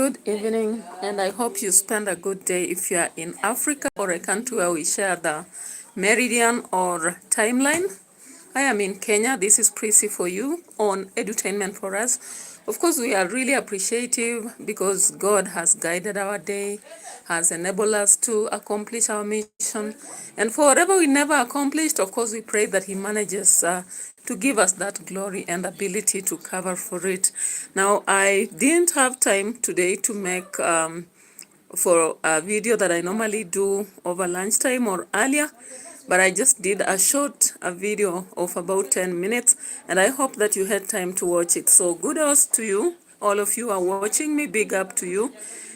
Good evening, and I hope you spend a good day if you are in Africa or a country where we share the meridian or timeline. I am in Kenya. This is Prissy for you on Edutainment for Us. Of course, we are really appreciative because God has guided our day, has enabled us to accomplish our mission. And for whatever we never accomplished, of course, we pray that He manages to give us that glory and ability to cover for it. Now, I didn't have time today to make for a video that I normally do over lunchtime or earlier, but I just did a short video of about 10 minutes, and I hope that you had time to watch it. So kudos to you, all of you are watching me, big up to you,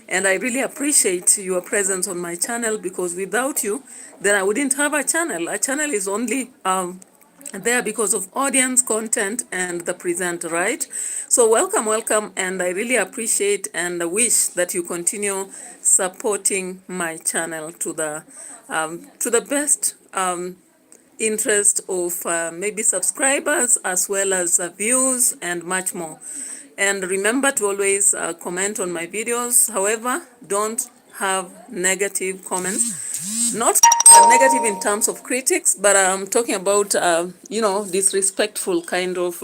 and I really appreciate your presence on my channel, because without you, then I wouldn't have a channel. A channel is only there because of audience, content, and the presenter, right? So welcome, and I really appreciate and wish that you continue supporting my channel to the best interest of maybe subscribers as well as views and much more. And remember to always comment on my videos. However, don't have negative comments. Not negative in terms of critics, but I'm talking about, disrespectful kind of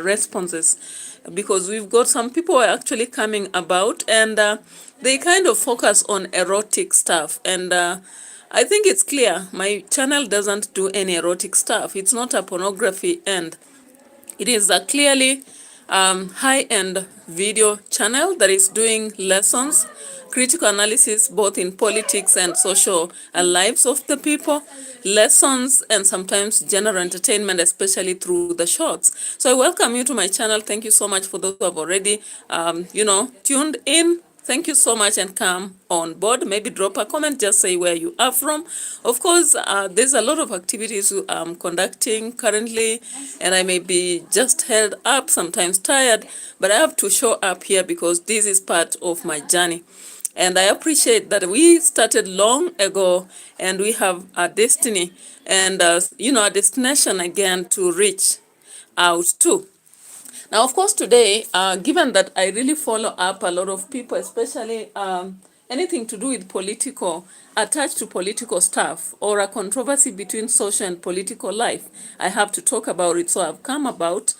responses. Because we've got some people who are actually coming about, and they kind of focus on erotic stuff. And I think it's clear my channel doesn't do any erotic stuff. It's not a pornography, and it is a clearly high-end video channel that is doing lessons, critical analysis, both in politics and social lives of the people, lessons, and sometimes general entertainment, especially through the shorts. So I welcome you to my channel. Thank you so much for those who have already, tuned in. Thank you so much, and come on board. Maybe drop a comment, just say where you are from. Of course, there's a lot of activities I'm conducting currently, and I may be just held up, sometimes tired, but I have to show up here because this is part of my journey. And I appreciate that we started long ago, and we have a destiny and, a destination again to reach out to. Now, of course, today, given that I really follow up a lot of people, especially anything to do with political, attached to political stuff, or a controversy between social and political life, I have to talk about it. So I've come about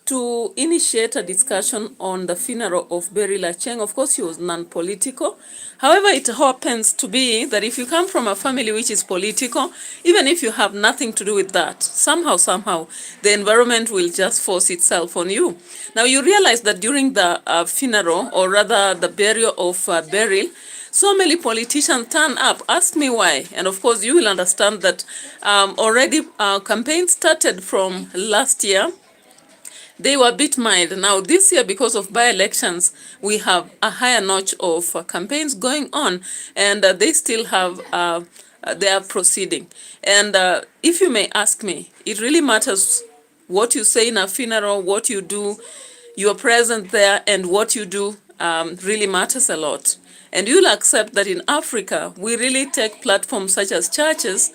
to initiate a discussion on the funeral of Beryl Achieng. Of course, he was non-political. However, it happens to be that if you come from a family which is political, even if you have nothing to do with that, somehow, the environment will just force itself on you. Now, you realize that during the funeral, or rather the burial of Beryl, so many politicians turn up. Ask me why. And of course, you will understand that already campaigns started from last year. They were a bit mild. Now, this year, because of by-elections, we have a higher notch of campaigns going on, and they still have, they are proceeding. And if you may ask me, it really matters what you say in a funeral, what you do, your presence there, and what you do really matters a lot. And you'll accept that in Africa, we really take platforms such as churches,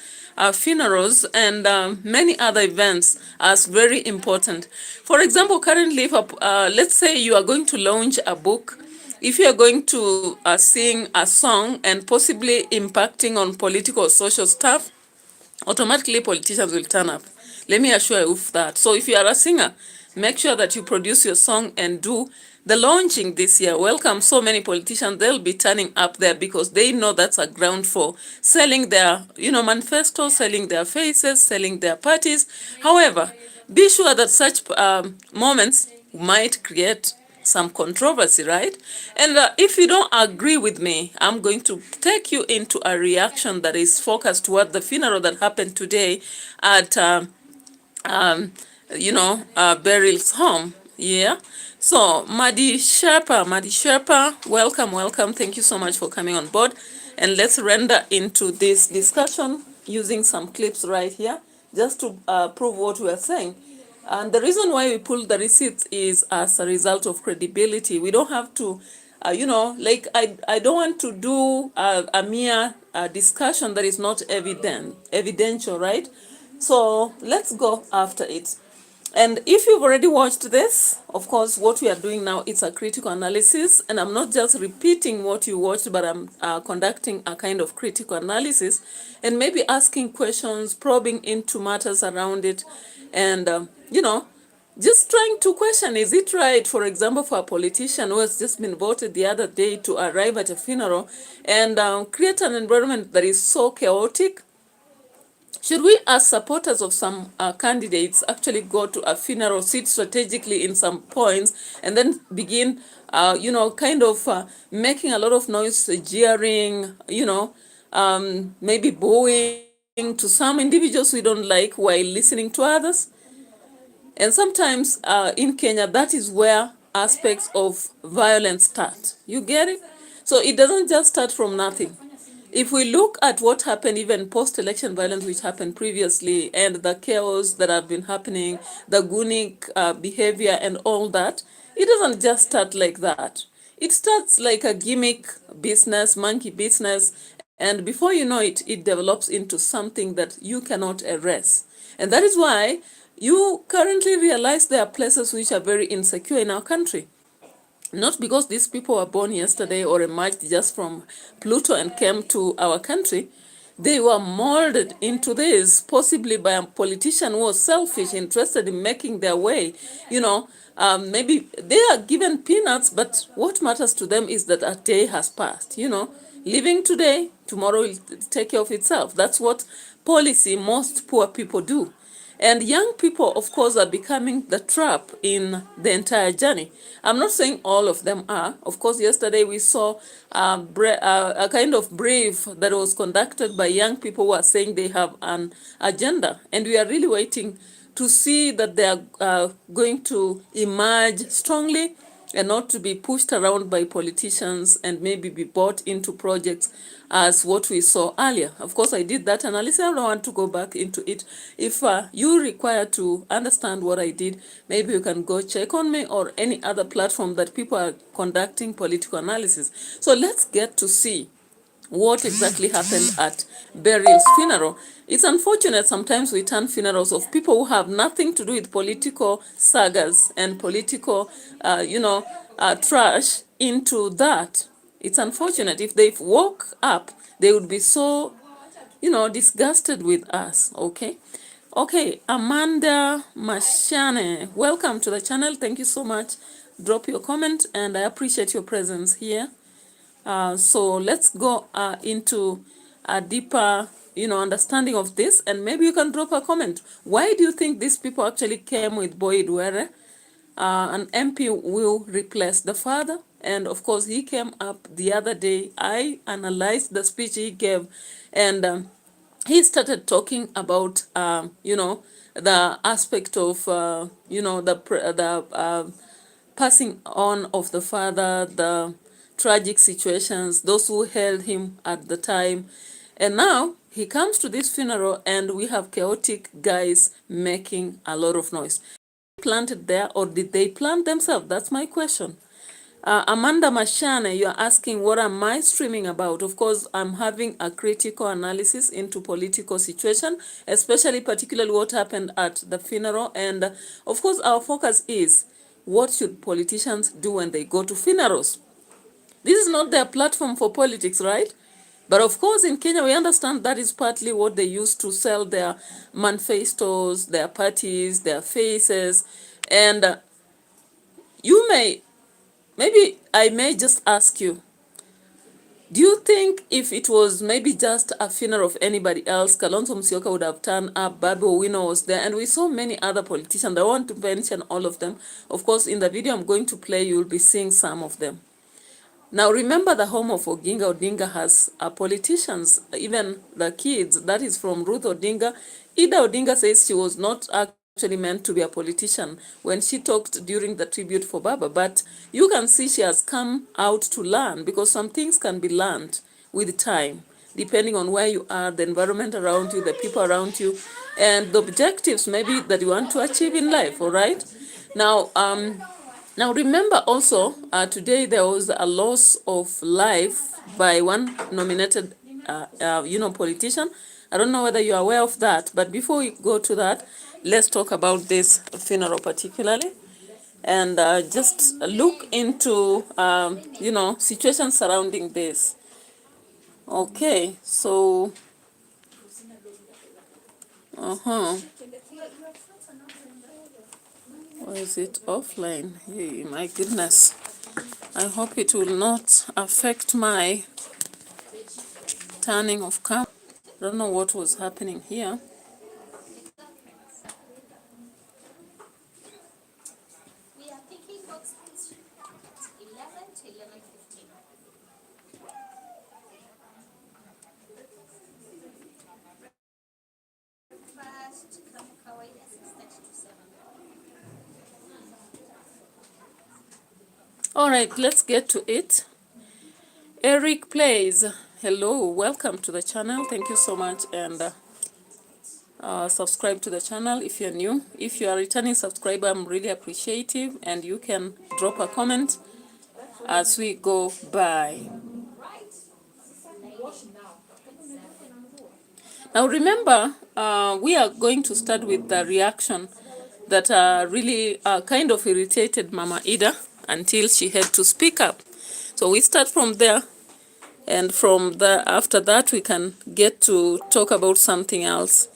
funerals, and many other events as very important. For example, currently, if let's say you are going to launch a book, if you are going to sing a song and possibly impacting on political or social stuff, automatically politicians will turn up. Let me assure you of that. So if you are a singer, make sure that you produce your song and do the launching this year. Welcome so many politicians. They'll be turning up there because they know that's a ground for selling their, manifestos, selling their faces, selling their parties. However, be sure that such moments might create some controversy, right? And if you don't agree with me, I'm going to take you into a reaction that is focused toward the funeral that happened today at Beryl's home. Yeah. So Madi Sherpa, welcome. Thank you so much for coming on board. And let's render into this discussion using some clips right here, just to prove what we are saying. And the reason why we pull the receipts is as a result of credibility. We don't have to, I don't want to do a mere discussion that is not evidential, right? So let's go after it. And if you've already watched this, of course, what we are doing now is a critical analysis. And I'm not just repeating what you watched, but I'm conducting a kind of critical analysis and maybe asking questions, probing into matters around it. And, just trying to question, is it right, for example, for a politician who has just been voted the other day to arrive at a funeral and create an environment that is so chaotic? Should we, as supporters of some candidates, actually go to a funeral, sit strategically in some points, and then begin, kind of making a lot of noise, jeering, maybe booing to some individuals we don't like while listening to others? And sometimes in Kenya, that is where aspects of violence start. You get it? So it doesn't just start from nothing. If we look at what happened, even post-election violence which happened previously, and the chaos that have been happening, the Gunic behavior and all that, it doesn't just start like that. It starts like a gimmick business, monkey business, and before you know it, it develops into something that you cannot erase. And that is why you currently realize there are places which are very insecure in our country. Not because these people were born yesterday or emerged just from Pluto and came to our country. They were molded into this, possibly by a politician who was selfish, interested in making their way. Maybe they are given peanuts, but what matters to them is that a day has passed. Living today, tomorrow will take care of itself. That's what policy most poor people do. And young people, of course, are becoming the trap in the entire journey. I'm not saying all of them are. Of course, yesterday we saw a kind of brief that was conducted by young people who are saying they have an agenda. And we are really waiting to see that they are going to emerge strongly and not to be pushed around by politicians and maybe be bought into projects as what we saw earlier. Of course, I did that analysis. I don't want to go back into it. If you require to understand what I did, maybe you can go check on me or any other platform that people are conducting political analysis. So let's get to see what exactly happened at Beryl's funeral. It's unfortunate sometimes we turn funerals of people who have nothing to do with political sagas and political, trash into that. It's unfortunate. If they woke up, they would be so, disgusted with us, okay? Okay, Amanda Mashane, welcome to the channel. Thank you so much. Drop your comment, and I appreciate your presence here. So let's go into a deeper, understanding of this, and maybe you can drop a comment. Why do you think these people actually came with Boyd Were? An MP will replace the father, and of course he came up the other day. I analyzed the speech he gave, and he started talking about, the aspect of, the passing on of the father, the tragic situations, those who held him at the time. And now he comes to this funeral and we have chaotic guys making a lot of noise. Planted there, or did they plant themselves? That's my question. Amanda Mashane, you're asking, what am I streaming about? Of course, I'm having a critical analysis into political situation, especially particularly what happened at the funeral. And of course, our focus is, what should politicians do when they go to funerals? This is not their platform for politics, right? But of course, in Kenya, we understand that is partly what they use to sell their manifestos, their parties, their faces. And maybe I may just ask you, do you think if it was maybe just a funeral of anybody else, Kalonzo Musyoka would have turned up, BABU Winnie was there, and we saw many other politicians. I want to mention all of them. Of course, in the video I'm going to play, you'll be seeing some of them. Now, remember, the home of Oginga Odinga has politicians, even the kids. That is from Ruth Odinga. Ida Odinga says she was not actually meant to be a politician when she talked during the tribute for Baba. But you can see she has come out to learn, because some things can be learned with time, depending on where you are, the environment around you, the people around you, and the objectives maybe that you want to achieve in life, all right? Now, remember also, today there was a loss of life by one nominated, politician. I don't know whether you're aware of that, but before we go to that, let's talk about this funeral particularly, and just look into, situations surrounding this. Okay, so, why is it offline? Hey, my goodness. I hope it will not affect my turning of camera. I don't know what was happening here. All right, let's get to it. Eric Plays, hello, welcome to the channel. Thank you so much, and subscribe to the channel if you're new. If you are a returning subscriber, I'm really appreciative, and you can drop a comment as we go by. Now remember, we are going to start with the reaction that really kind of irritated Mama Ida until she had to speak up. So we start from there, and from the after that we can get to talk about something else.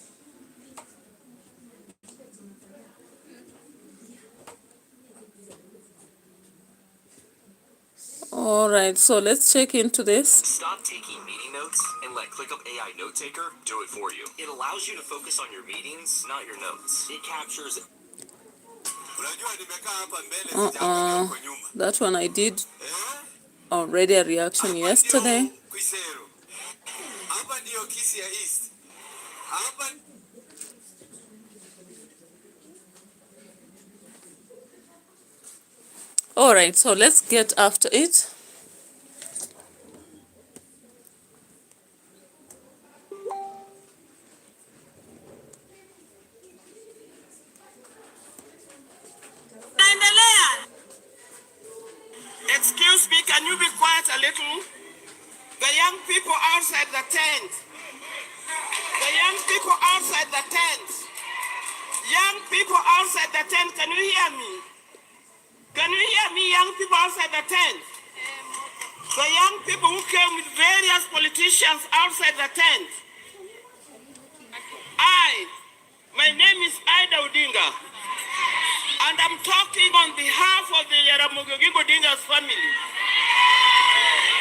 All right, so let's check into this. Stop taking meeting notes and let ClickUp AI Note Taker do it for you. It allows you to focus on your meetings, not your notes. It captures. That one I did already a reaction yesterday. All right, so let's get after it. Excuse me, can you be quiet a little? The young people outside the tent. The young people outside the tent. Young people outside the tent, can you hear me? Can you hear me, young people outside the tent? The young people who came with various politicians outside the tent. My name is Ida Odinga, and I'm talking on behalf of the Jaramogi Odinga's family.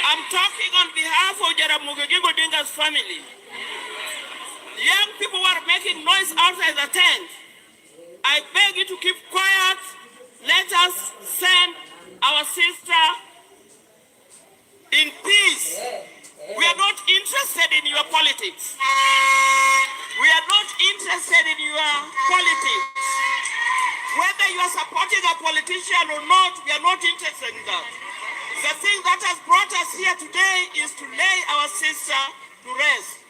I'm talking on behalf of Jaramogi Odinga's family. Young people who are making noise outside the tent, I beg you to keep quiet. Let us send our sister in peace. We are not interested in your politics. We are not interested in your politics. Whether you are supporting a politician or not, we are not interested in that. The thing that has brought us here today is to lay our sister to rest.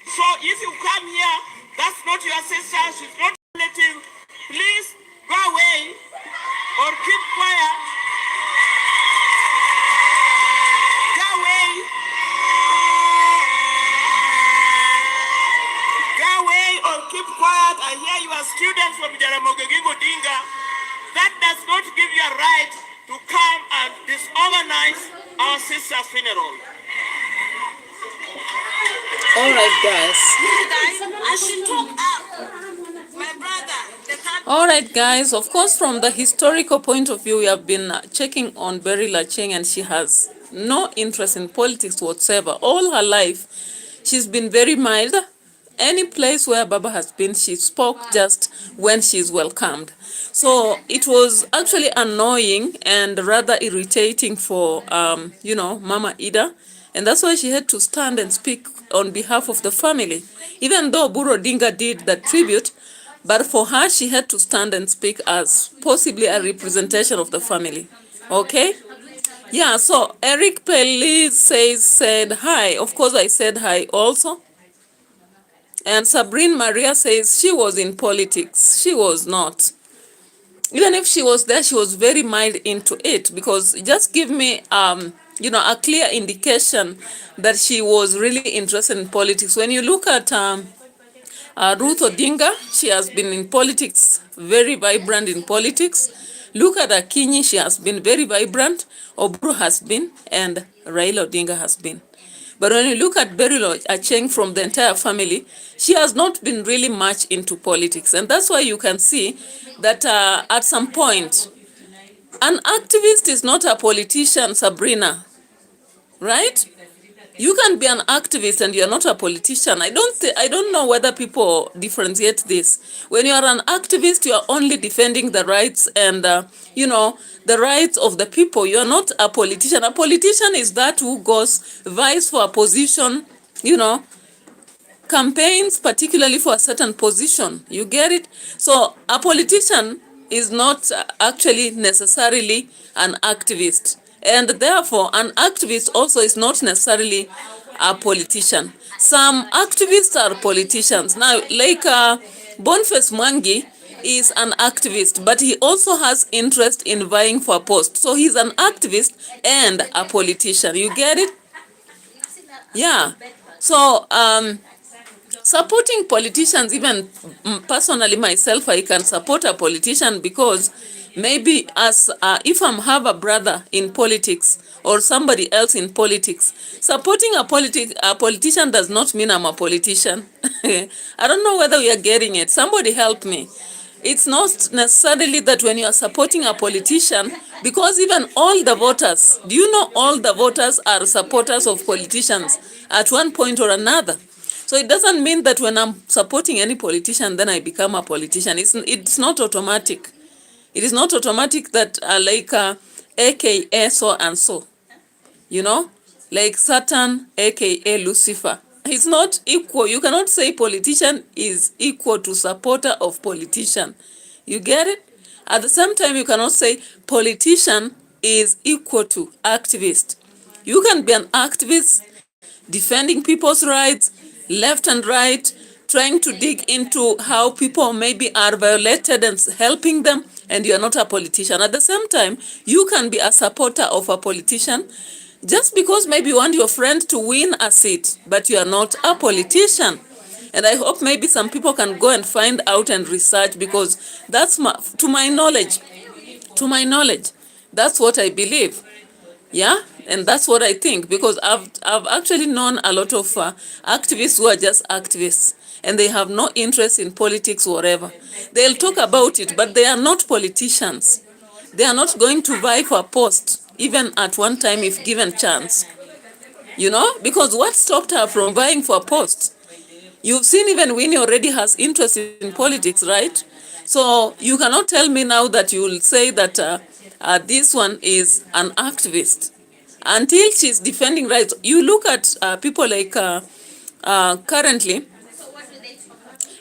So if you come here, that's not your sister, she's not a relative. Please go away or keep quiet. Go away. Go away or keep quiet. I hear you are students from Jaramogi Odinga. That does not give you a right to come and disorganize our sister's funeral. All right, guys. I should talk up. My brother. All right, guys. Of course, from the historical point of view, we have been checking on Beryl Achieng, and she has no interest in politics whatsoever. All her life, she's been very mild. Any place where Baba has been, she spoke just when she's welcomed. So it was actually annoying and rather irritating for, Mama Ida. And that's why she had to stand and speak on behalf of the family. Even though Buro Dinga did the tribute, but for her, she had to stand and speak as possibly a representation of the family. Okay? Yeah, so Eric Pelli said hi. Of course, I said hi also. And Sabrine Maria says she was in politics. She was not. Even if she was there, she was very mild into it, because just give me, a clear indication that she was really interested in politics. When you look at Ruth Odinga, she has been in politics, very vibrant in politics. Look at Akinyi, she has been very vibrant. Oburu has been, and Raila Odinga has been. But when you look at Beryl or Achieng from the entire family, she has not been really much into politics. And that's why you can see that at some point, an activist is not a politician, Sabrina, right? You can be an activist and you're not a politician. I don't know whether people differentiate this. When you are an activist, you are only defending the rights and the rights of the people. You are not a politician. A politician is that who goes vies for a position, campaigns particularly for a certain position. You get it? So a politician is not actually necessarily an activist. And therefore, an activist also is not necessarily a politician. Some activists are politicians. Now, like Boniface Mwangi is an activist, but he also has interest in vying for a post. So he's an activist and a politician. You get it? Yeah. So, supporting politicians, even personally myself, I can support a politician because maybe as if I have a brother in politics or somebody else in politics, supporting a politician does not mean I'm a politician. I don't know whether we are getting it. Somebody help me. It's not necessarily that when you are supporting a politician, because even all the voters, do you know all the voters are supporters of politicians at one point or another? So it doesn't mean that when I'm supporting any politician, then I become a politician. It's not automatic. It is not automatic that AKA so and so, like Satan, AKA Lucifer. It's not equal. You cannot say politician is equal to supporter of politician. You get it? At the same time, you cannot say politician is equal to activist. You can be an activist defending people's rights, left and right, trying to dig into how people maybe are violated and helping them, and you're not a politician. At the same time, you can be a supporter of a politician just because maybe you want your friend to win a seat, but you are not a politician. And I hope maybe some people can go and find out and research, because that's to my knowledge, that's what I believe. Yeah, and that's what I think, because I've actually known a lot of activists who are just activists and they have no interest in politics or whatever. They'll talk about it, but they are not politicians. They are not going to vie for a post, even at one time if given chance. Because what stopped her from vying for a post? You've seen even Winnie already has interest in politics, right? So you cannot tell me now that you will say that this one is an activist until she's defending rights. You look at people like currently,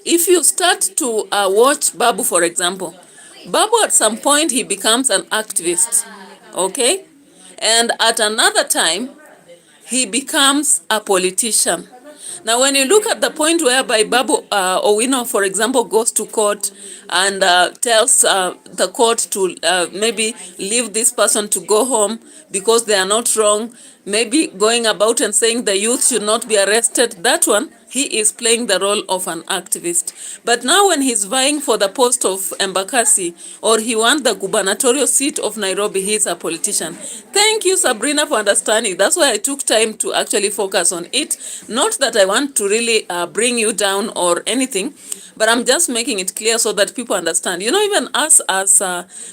if you start to watch BABU, for example, BABU at some point he becomes an activist, okay? And at another time, he becomes a politician. Now, when you look at the point whereby Babu Owino, for example, goes to court and tells the court to maybe leave this person to go home because they are not wrong, maybe going about and saying the youth should not be arrested, that one, he is playing the role of an activist. But now when he's vying for the post of Embakasi, or he wants the gubernatorial seat of Nairobi, he's a politician. Thank you, Sabrina, for understanding. That's why I took time to actually focus on it. Not that I want to really bring you down or anything, but I'm just making it clear so that people understand. Even us as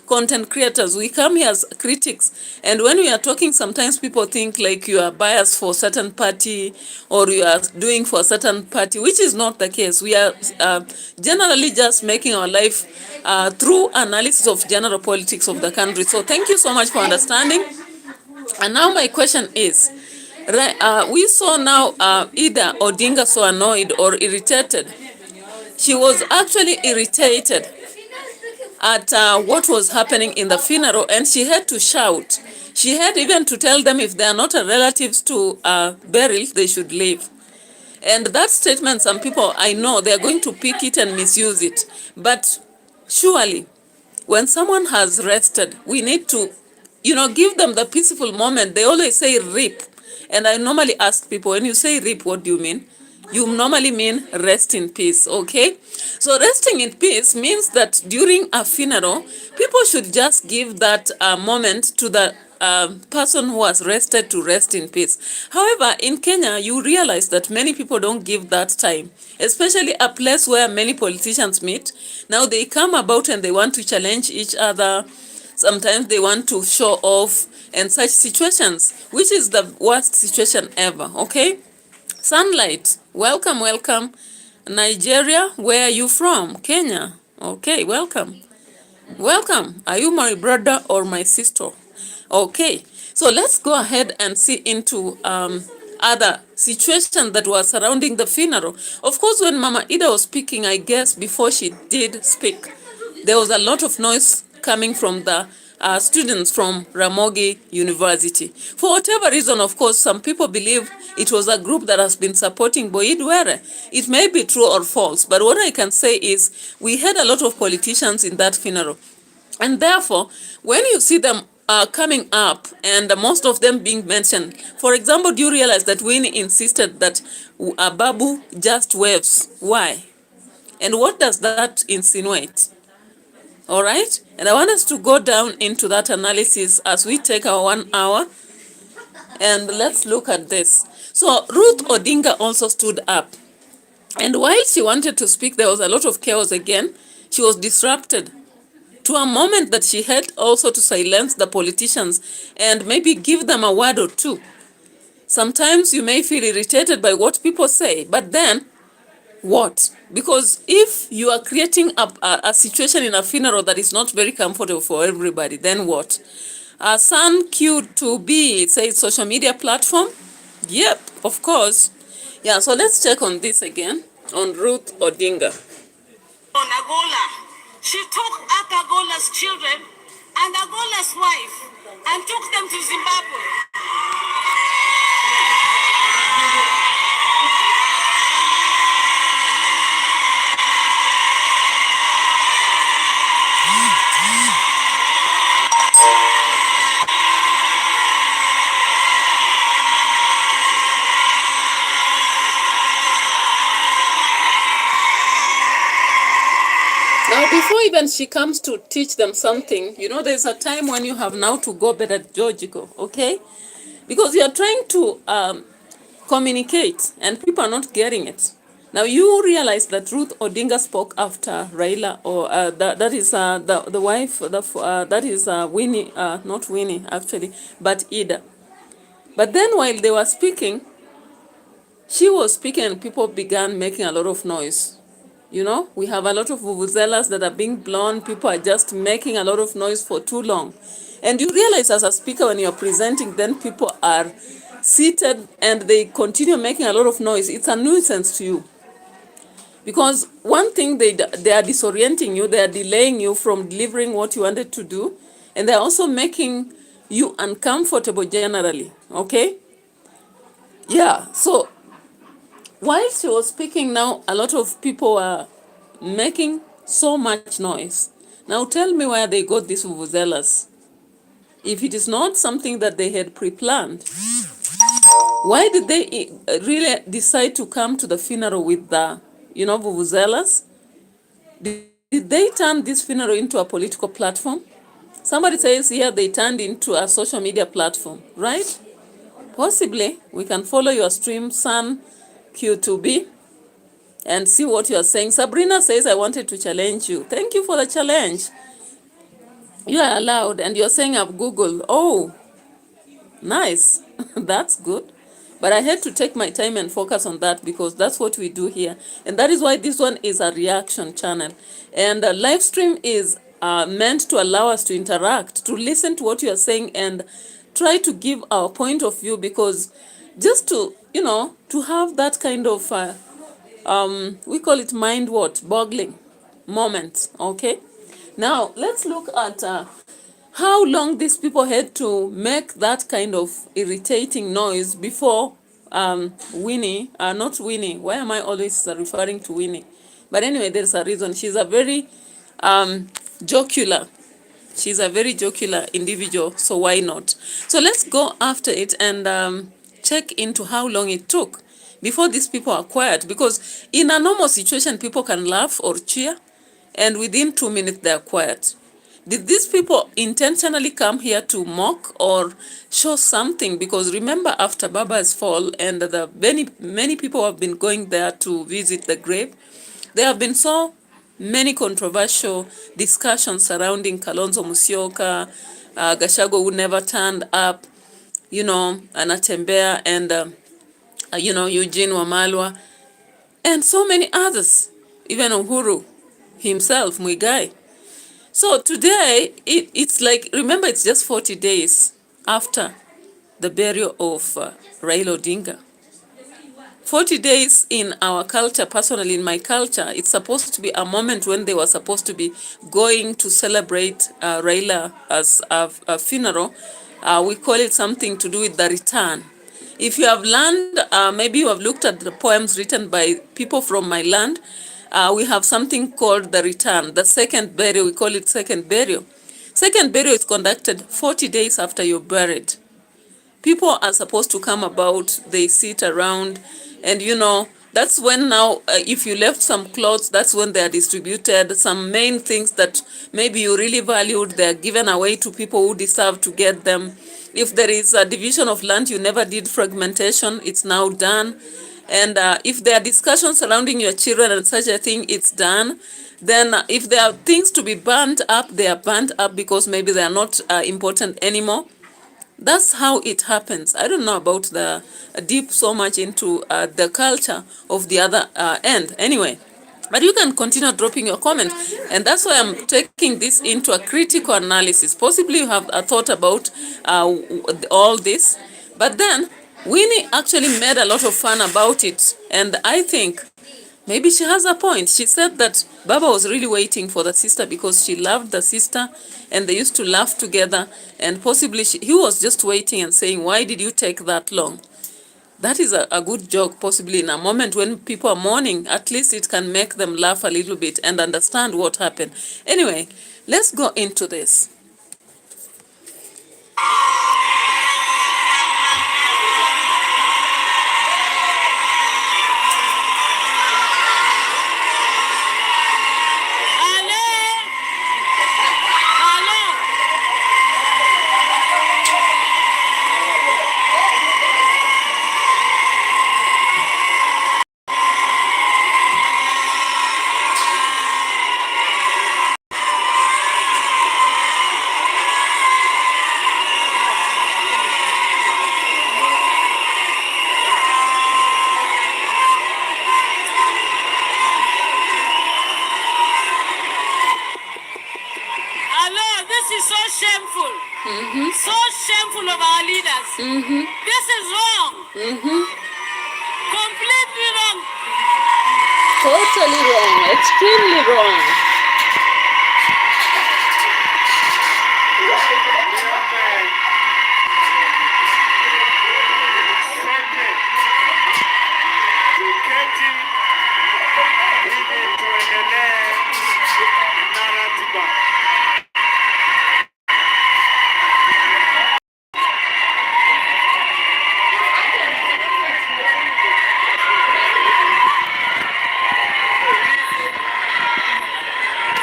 content creators, we come here as critics. And when we are talking, sometimes people think like you are biased for a certain party or you are doing for a certain party, which is not the case. We are generally just making our life through analysis of general politics of the country. So thank you so much for understanding. And now my question is, we saw now either Odinga so annoyed or irritated. She was actually irritated at what was happening in the funeral, and she had to shout. She had even to tell them if they are not relatives to Beryl, they should leave. And that statement, some people, I know, they are going to pick it and misuse it. But surely, when someone has rested, we need to, give them the peaceful moment. They always say rip. And I normally ask people, when you say rip, what do you mean? you normally mean rest in peace, okay? So resting in peace means that during a funeral, people should just give that moment to the person who has rested to rest in peace. However, in Kenya, you realize that many people don't give that time, especially a place where many politicians meet. Now they come about and they want to challenge each other. Sometimes they want to show off and such situations, which is the worst situation ever, okay? Sunlight, welcome, welcome. Nigeria, where are you from? Kenya. Okay, welcome. Welcome. Are you my brother or my sister? Okay, so let's go ahead and see into other situations that were surrounding the funeral. Of course, when Mama Ida was speaking, I guess before she did speak, there was a lot of noise coming from the students from Ramogi University. For whatever reason, of course, some people believe it was a group that has been supporting Boyd Were. It may be true or false, but what I can say is we had a lot of politicians in that funeral. And therefore, when you see them coming up and most of them being mentioned, for example, do you realize that Winnie insisted that BABU just waves? Why? And what does that insinuate? All right? And I want us to go down into that analysis as we take our 1 hour. And let's look at this. So Ruth Odinga also stood up. And while she wanted to speak, there was a lot of chaos again. She was disrupted to a moment that she had also to silence the politicians and maybe give them a word or two. Sometimes you may feel irritated by what people say, but then what? Because if you are creating a situation in a funeral that is not very comfortable for everybody, then what? Sun Q2B says social media platform. Yep, of course. Yeah, so let's check on this again, on Ruth Odinga. On Agola, she took up Agola's children and Agola's wife and took them to Zimbabwe. Now, before even she comes to teach them something, you know, there's a time when you have now to go pedagogical, okay? Because you're trying to communicate and people are not getting it. Now, you realize that Ruth Odinga spoke after Raila, or that is the wife, that is Winnie, not Winnie actually, but Ida. But then while they were speaking, she was speaking and people began making a lot of noise. You know, we have a lot of vuvuzelas that are being blown. People are just making a lot of noise for too long. And you realize as a speaker when you're presenting, then people are seated and they continue making a lot of noise. It's a nuisance to you. Because one thing, they are disorienting you, they are delaying you from delivering what you wanted to do. And they're also making you uncomfortable generally, okay? Yeah, so while she was speaking now, a lot of people were making so much noise. Now tell me where they got these vuvuzelas. If it is not something that they had pre-planned, why did they really decide to come to the funeral with the, you know, vuvuzelas? Did they turn this funeral into a political platform? Somebody says here they turned into a social media platform, right? Possibly. We can follow your stream, Sun Q2B, and see what you are saying. Sabrina says, I wanted to challenge you. Thank you for the challenge. You are allowed, and you're saying I've Googled. Oh, nice. That's good. But I had to take my time and focus on that because that's what we do here. And that is why this one is a reaction channel. And the live stream is meant to allow us to interact, to listen to what you are saying and try to give our point of view, because just to, you know, to have that kind of, we call it mind what? Boggling moment, okay? Now, let's look at how long these people had to make that kind of irritating noise before Winnie, not Winnie, why am I always referring to Winnie? But anyway, there's a reason. She's a very jocular. She's a very jocular individual, so why not? So let's go after it and check into how long it took before these people are quiet, because in a normal situation, people can laugh or cheer, and within 2 minutes, they are quiet. Did these people intentionally come here to mock or show something? Because remember, after Baba's fall, and the many people have been going there to visit the grave, there have been so many controversial discussions surrounding Kalonzo Musyoka, Gachagua, who never turned up, Anatembea, and Eugene Wamalwa, and so many others, even Uhuru himself, Muigai. So today, it's like, remember, it's just 40 days after the burial of Raila Odinga. 40 days in our culture, personally in my culture, it's supposed to be a moment when they were supposed to be going to celebrate Raila as a funeral. We call it something to do with the return. If you have learned, maybe you have looked at the poems written by people from my land, we have something called the return, the second burial. We call it second burial. Second burial is conducted 40 days after you're buried. People are supposed to come about, they sit around, and that's when now, if you left some clothes, that's when they are distributed. Some main things that maybe you really valued, they're given away to people who deserve to get them. If there is a division of land, you never did fragmentation, it's now done. And if there are discussions surrounding your children and such a thing, it's done. Then if there are things to be burnt up, they are burnt up because maybe they are not important anymore. That's how it happens. I don't know about the deep so much into the culture of the other end. Anyway, but you can continue dropping your comment. And that's why I'm taking this into a critical analysis. Possibly you have a thought about all this. But then, Winnie actually made a lot of fun about it. And I think maybe she has a point. She said that Baba was really waiting for the sister because she loved the sister and they used to laugh together, and possibly he was just waiting and saying, why did you take that long? That is a good joke, possibly in a moment when people are mourning. At least it can make them laugh a little bit and understand what happened. Anyway, let's go into this. Shameful. So shameful of our leaders. This is wrong. Completely wrong. Totally wrong. Extremely wrong.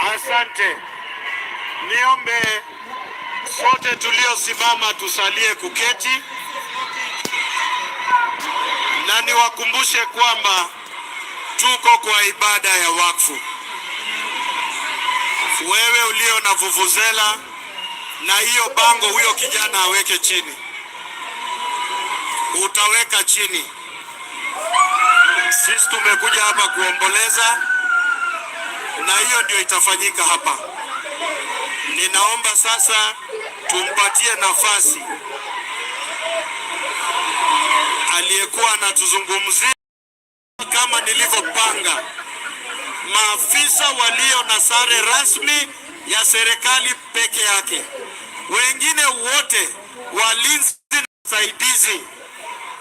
Asante. Niombe sote tuliosimama tusalie kuketi na niwakumbushe kwamba tuko kwa ibada ya wakfu. Wewe ulio na vuvuzela na hiyo bango, huyo kijana aweke chini. Utaweka chini. Sisi tumekuja hapa kuomboleza na hiyo ndio itafanyika hapa. Ninaomba sasa tumpatie nafasi aliyekuwa anatuzungumzia kama nilivyopanga, maafisa walio na sare rasmi ya serikali peke yake. Wengine wote walinzi na wasaidizi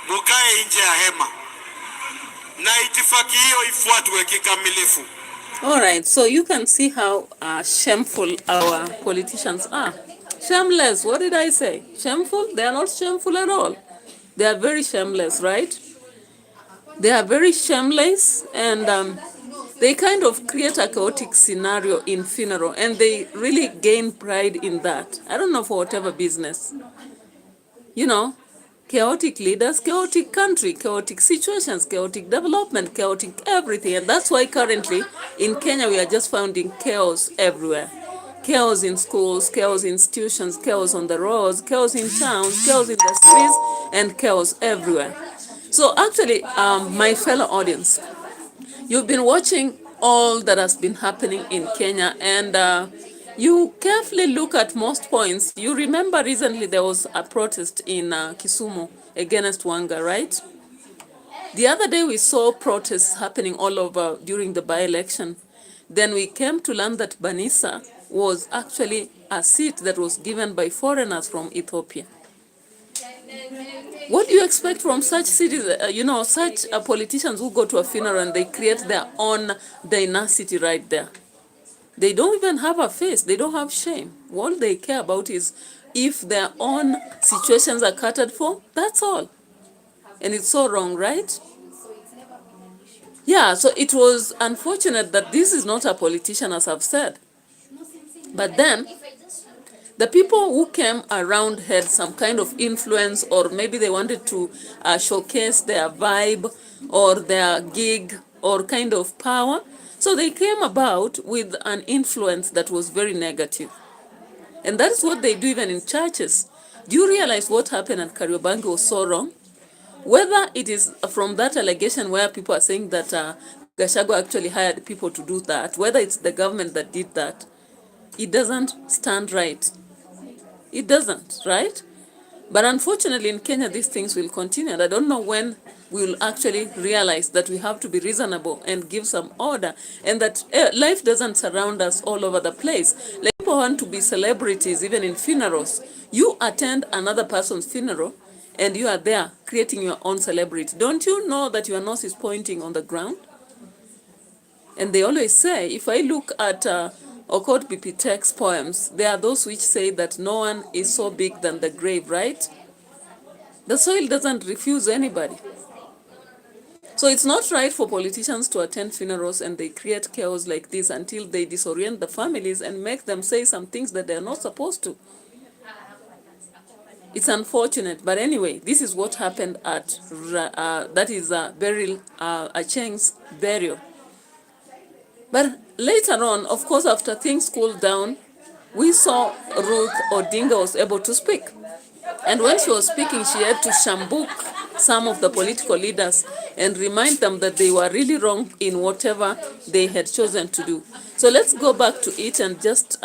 mukae nje ya hema na itifaki hiyo ifuatwe kikamilifu. All right, so you can see how shameful our politicians are. Shameless, what did I say? Shameful? They are not shameful at all. They are very shameless, right? They are very shameless, and they kind of create a chaotic scenario in funeral, and they really gain pride in that. I don't know, for whatever business. You know, chaotic leaders, chaotic country, chaotic situations, chaotic development, chaotic everything. And that's why currently in Kenya we are just finding chaos everywhere. Chaos in schools, chaos in institutions, chaos on the roads, chaos in towns, chaos in the streets, and chaos everywhere. So actually, my fellow audience, you've been watching all that has been happening in Kenya, and you carefully look at most points. You remember recently there was a protest in Kisumu against Wanga, right? The other day we saw protests happening all over during the by-election. Then we came to learn that Banisa was actually a seat that was given by foreigners from Ethiopia. What do you expect from such cities, such politicians who go to a funeral and they create their own dynasty right there? They don't even have a face. They don't have shame. All they care about is if their own situations are catered for, that's all. And it's so wrong, right? Yeah, so it was unfortunate that this is not a politician, as I've said. But then, the people who came around had some kind of influence, or maybe they wanted to showcase their vibe or their gig or kind of power. So they came about with an influence that was very negative. And that's what they do even in churches. Do you realize what happened at Kariobangi was so wrong? Whether it is from that allegation where people are saying that Gachagua actually hired people to do that, whether it's the government that did that, it doesn't stand right. It doesn't, right? But unfortunately in Kenya, these things will continue. And I don't know when we will actually realize that we have to be reasonable and give some order, and that life doesn't surround us all over the place. Like, people want to be celebrities even in funerals. You attend another person's funeral and you are there creating your own celebrity. Don't you know that your nose is pointing on the ground? And they always say, if I look at Okot Bipitek's poems, there are those which say that no one is so big than the grave, right? The soil doesn't refuse anybody. So it's not right for politicians to attend funerals and they create chaos like this until they disorient the families and make them say some things that they're not supposed to. It's unfortunate, but anyway, this is what happened at Beryl, Achieng's burial. But later on, of course, after things cooled down, we saw Ruth Odinga was able to speak. And when she was speaking, she had to shambuk some of the political leaders and remind them that they were really wrong in whatever they had chosen to do. So let's go back to it and just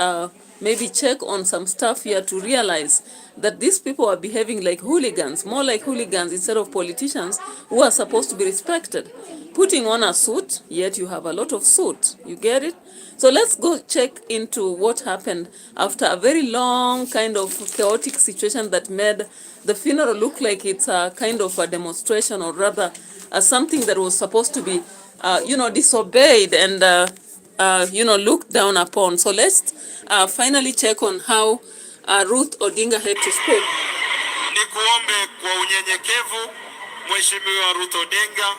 maybe check on some stuff here to realize that these people are behaving like hooligans, more like hooligans instead of politicians who are supposed to be respected. Putting on a suit, yet you have a lot of suit. You get it? So let's go check into what happened after a very long kind of chaotic situation that made the funeral look like it's a kind of a demonstration, or rather something that was supposed to be, disobeyed and, looked down upon. So let's finally check on how Ruth Odinga had to speak. Nikuombe kwa unyenyekevu, Mheshimiwa Ruth Odinga,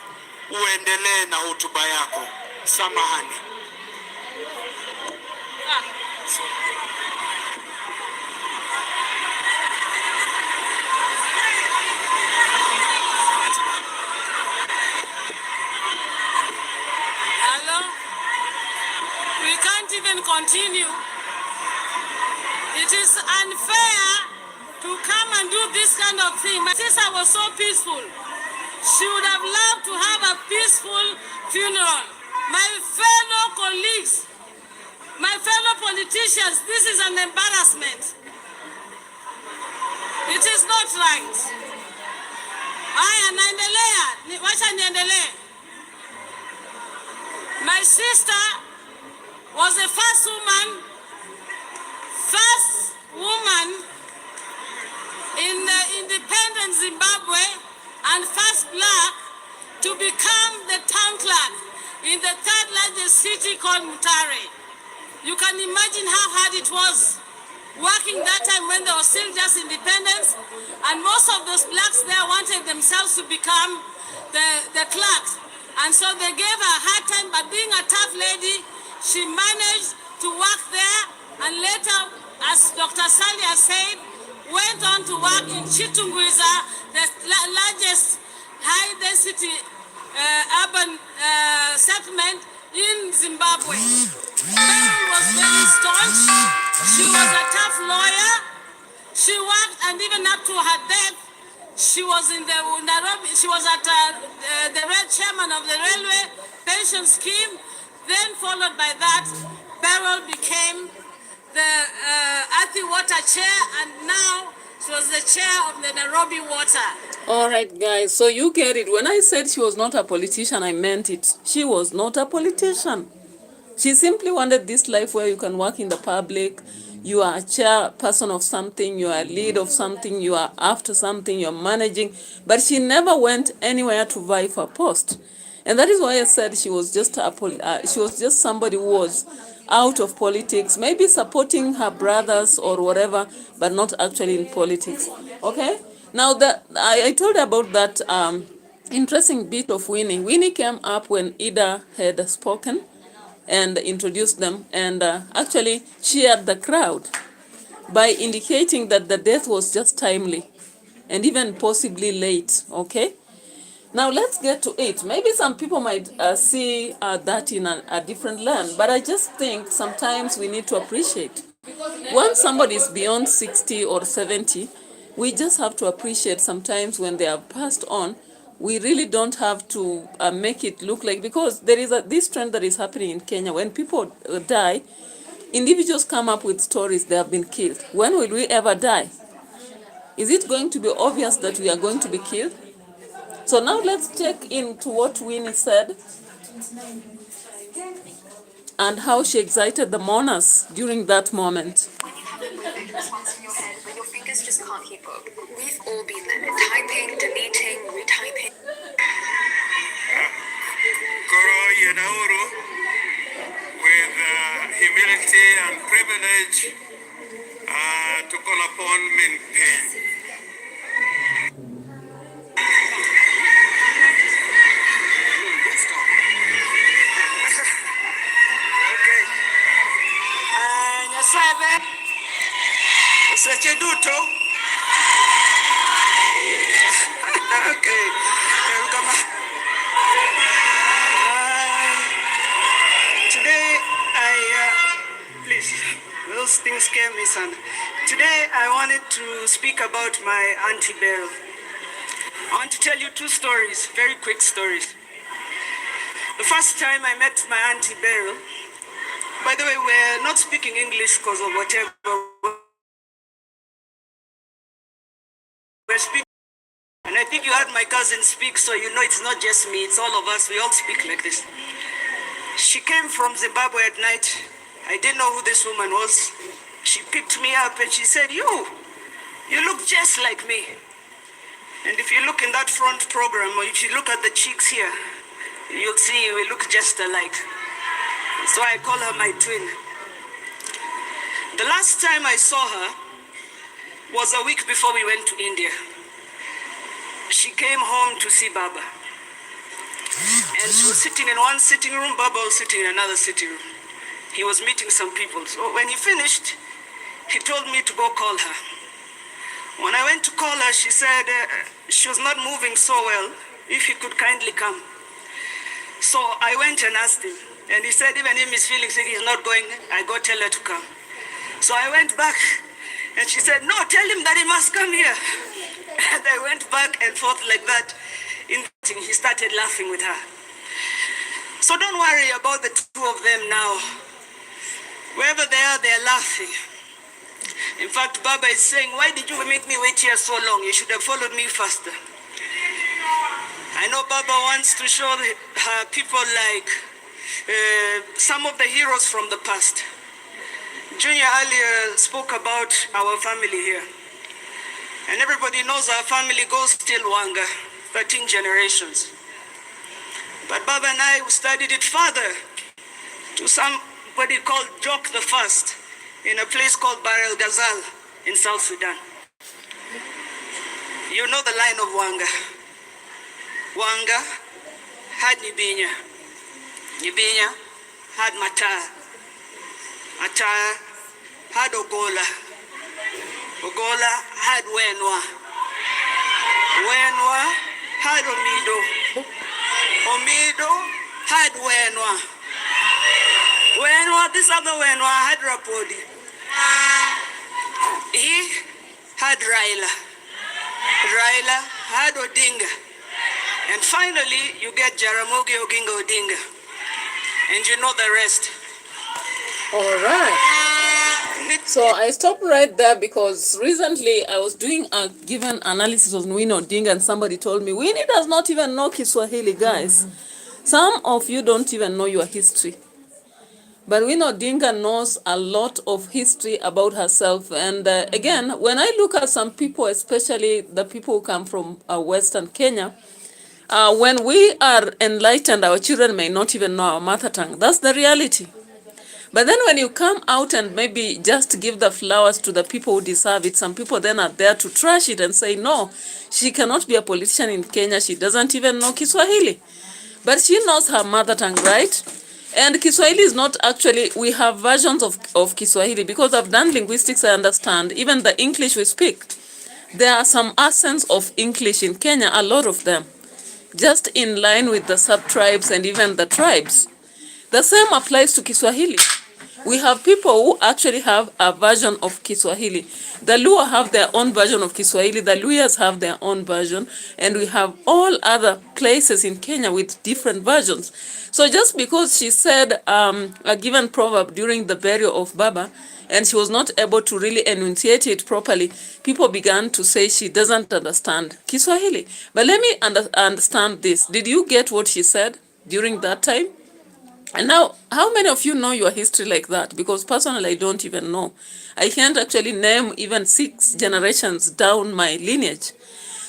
uendelee na hotuba yako. Samahani. Hello? We can't even continue. It is unfair to come and do this kind of thing. My sister was so peaceful. She would have loved to have a peaceful funeral. My fellow colleagues, my fellow politicians, this is an embarrassment. It is not right. Haya, naendelea. Wacha niendelee. My sister was the first woman in the independent Zimbabwe and first black to become the town clerk in the third largest city called Mutare. You can imagine how hard it was. working that time when there was still just independence, and most of those blacks there wanted themselves to become the clerks. And so they gave her a hard time, but being a tough lady, she managed to work there, and later, as Dr. Salia said, went on to work in Chitungwiza, the largest high-density urban settlement in Zimbabwe. Beryl was very staunch. She was a tough lawyer. She worked, and even up to her death, she was in the Nairobi. She was at the red chairman of the railway pension scheme. Then, followed by that, Beryl became the Athi Water chair, and now she was the chair of the Nairobi Water. All right, guys. So you get it. When I said she was not a politician, I meant it. She was not a politician. She simply wanted this life where you can work in the public, you are a chairperson of something, you are a lead of something, you are after something, you're managing, but she never went anywhere to vie for a post. And that is why I said she was just somebody who was out of politics, maybe supporting her brothers or whatever, but not actually in politics. Okay? Now, I told her about that interesting bit of Winnie. Winnie came up when Ida had spoken and introduced them, and actually cheered the crowd by indicating that the death was just timely and even possibly late. Okay, now let's get to it. Maybe some people might see that in a different lens, but I just think sometimes we need to appreciate once somebody is beyond 60 or 70, we just have to appreciate sometimes when they have passed on. We really don't have to make it look like, because there is this trend that is happening in Kenya. When people die, individuals come up with stories they have been killed. When will we ever die? Is it going to be obvious that we are going to be killed? So now let's check into what Winnie said and how she excited the mourners during that moment. When you have a perfect response in your head, but your fingers just can't keep up. We've all been there. Typing, deleting, retyping. Koro Yedauru, with humility and privilege, to call upon men pain. Secheduto. Okay. Welcome. Today please, those things scare me, son. Today I wanted to speak about my Auntie Beryl. I want to tell you two stories, very quick stories. The first time I met my Auntie Beryl, by the way, we're not speaking English because of whatever. We're speaking, and I think you heard my cousin speak, so you know it's not just me, it's all of us. We all speak like this. She came from Zimbabwe at night. I didn't know who this woman was. She picked me up and she said, you look just like me. And if you look in that front program, or if you look at the cheeks here, you'll see we look just alike. So I call her my twin. The last time I saw her was a week before we went to India. She came home to see Baba. And she was sitting in one sitting room, Baba was sitting in another sitting room. He was meeting some people. So when he finished, he told me to go call her. When I went to call her, she said she was not moving so well, if he could kindly come. So I went and asked him. And he said, even if he's feeling sick, he's not going, I go tell her to come. So I went back, and she said, no, tell him that he must come here. And I went back and forth like that. He started laughing with her. So don't worry about the two of them now. Wherever they are, they're laughing. In fact, Baba is saying, why did you make me wait here so long? You should have followed me faster. I know Baba wants to show her people like some of the heroes from the past. Junior earlier spoke about our family here. And everybody knows our family goes till Wanga, 13 generations. But Baba and I studied it further to somebody called Jock the First. in a place called Beryl in South Sudan. You know the line of Wanga. Wanga had Nibinya. Nibinya had Mataya. Mataya had Ogola. Ogola had Wenwa. Wenwa had Omido. Omido had Wenwa. Wenwa, this other Wenwa had Rapodi. He had Raila. Raila had Odinga. And finally, you get Jaramogi Oginga Odinga. And you know the rest. All right. So I stopped right there because recently I was doing a given analysis of Winnie Odinga and somebody told me, Winnie does not even know Kiswahili, guys. Some of you don't even know your history. But Winnie Odinga knows a lot of history about herself. And again, when I look at some people, especially the people who come from Western Kenya, when we are enlightened, our children may not even know our mother tongue. That's the reality. But then when you come out and maybe just give the flowers to the people who deserve it, some people then are there to trash it and say, no, she cannot be a politician in Kenya. She doesn't even know Kiswahili. But she knows her mother tongue, right? And Kiswahili is not actually, we have versions of Kiswahili because I've done linguistics, I understand. Even the English we speak, there are some accents of English in Kenya, a lot of them, just in line with the sub-tribes and even the tribes. The same applies to Kiswahili. We have people who actually have a version of Kiswahili. The Luo have their own version of Kiswahili, the Luyas have their own version, and we have all other places in Kenya with different versions. So just because she said a given proverb during the burial of Baba, and she was not able to really enunciate it properly, people began to say she doesn't understand Kiswahili. But let me understand this. Did you get what she said during that time? And now, how many of you know your history like that? Because personally, I don't even know. I can't actually name even 6 generations down my lineage.